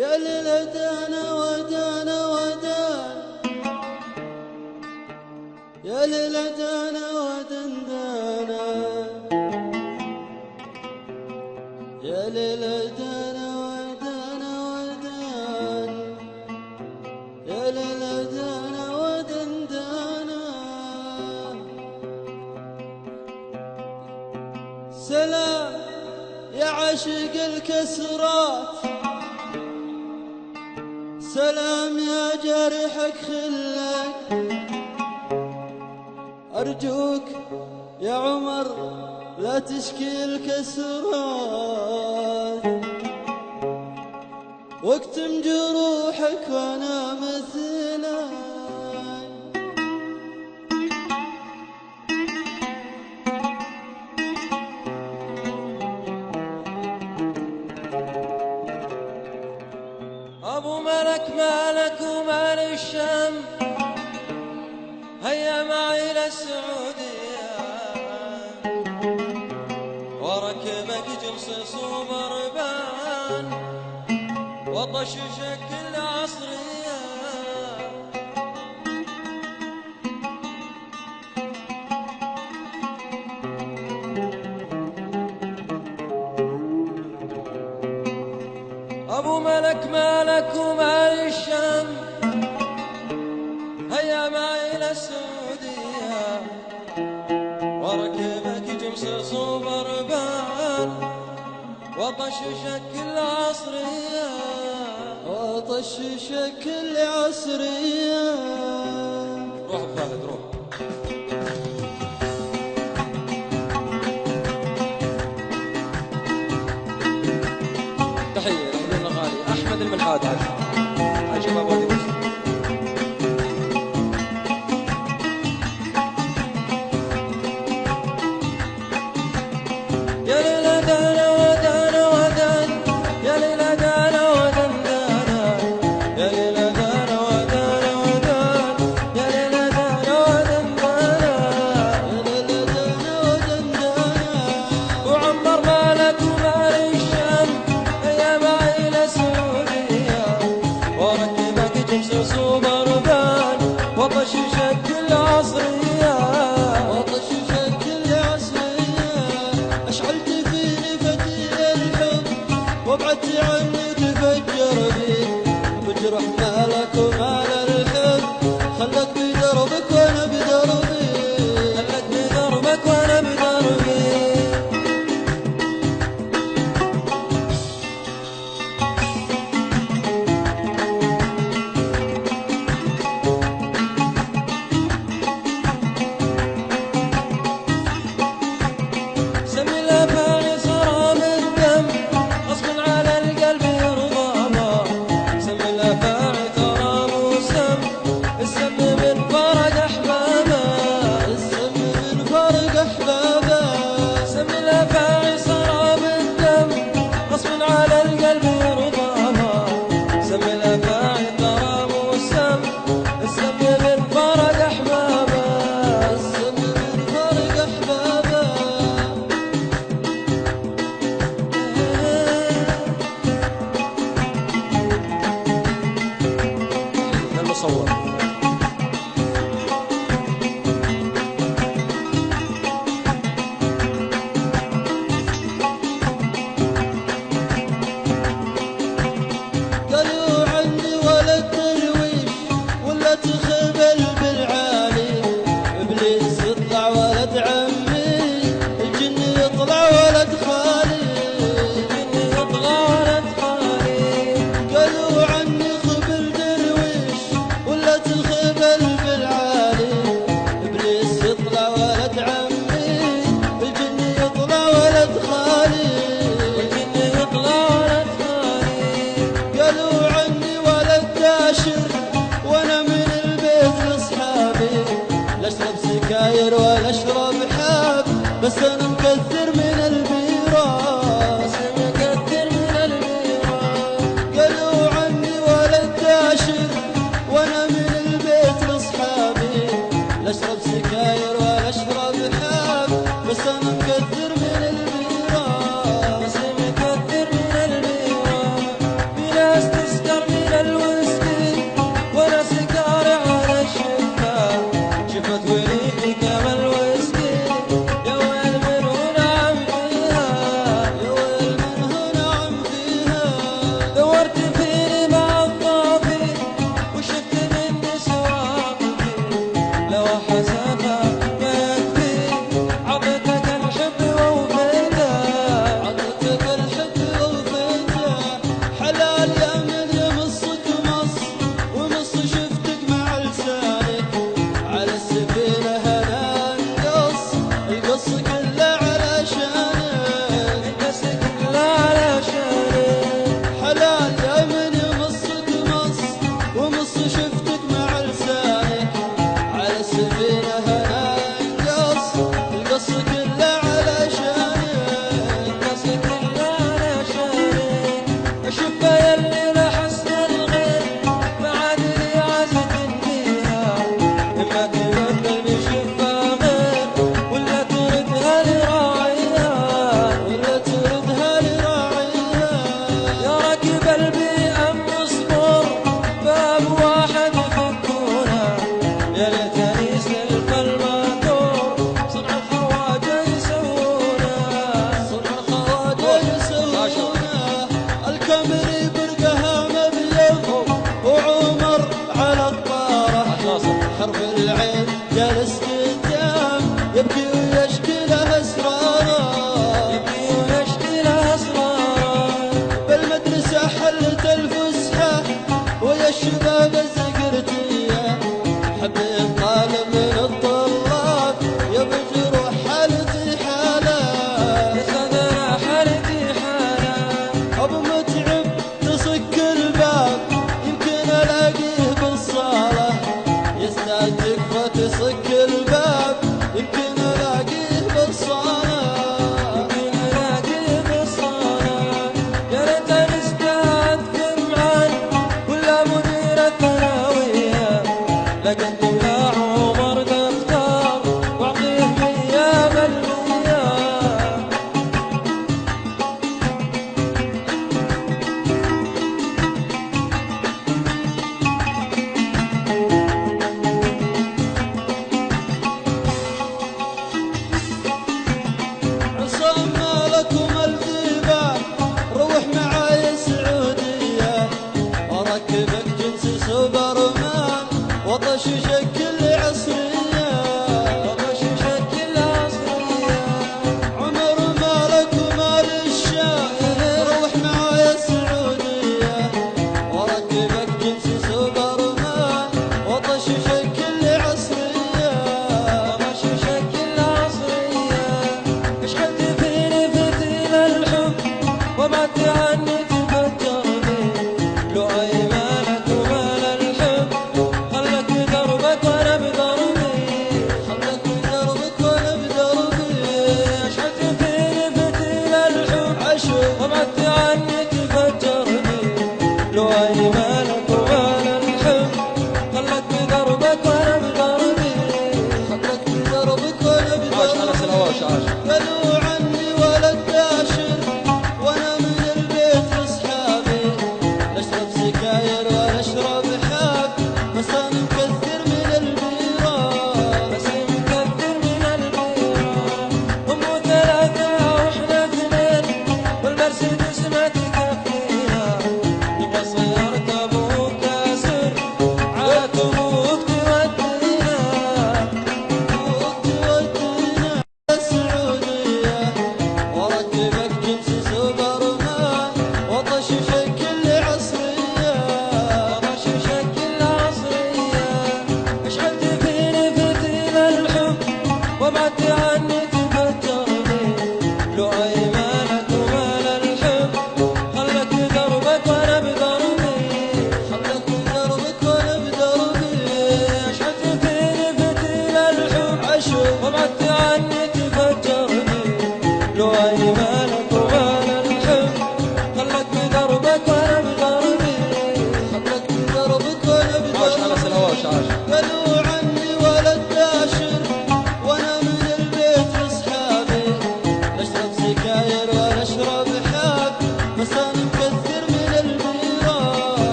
يا ليلتنا ودانا ودان، يا ليلتنا ودندانا، يا ليلتنا ودانا ودان، يا ليلتنا ودندانا. سلام يا عاشق الكسرات، سلام يا جارحك خلك، أرجوك يا عمر لا تشكي الكسرات، واكتم جروحك وانا مثلك. أبو ملك مالك ومال الشام، هيا معي للسعودية، وركبك جلصص وبربان، وطششك العصرية. أبو ملك مالك ومال الشام، هيا معي للسعودية، وركبك جمصص وبربان، وطششك العصرية، وطششك العصرية. روح بخالد روح. تحية لأهلنا الغالي أحمد المنحاد على شباب وادي مصر. يا ليلى دانا ودانا ودان، يا ليلى دانا ودان دانا، يا ليلى دانا ودانا ودان، يا ليلى دانا ودان دانا، يا ليلى دانا ودان دانا. وعمر مالك ومال الشام، هيا معي للسعودية، وركبك جمصص وبربان، وطششك العصرية، وطششك العصرية. أشعلت فيني فتيل الحب وابعدت عني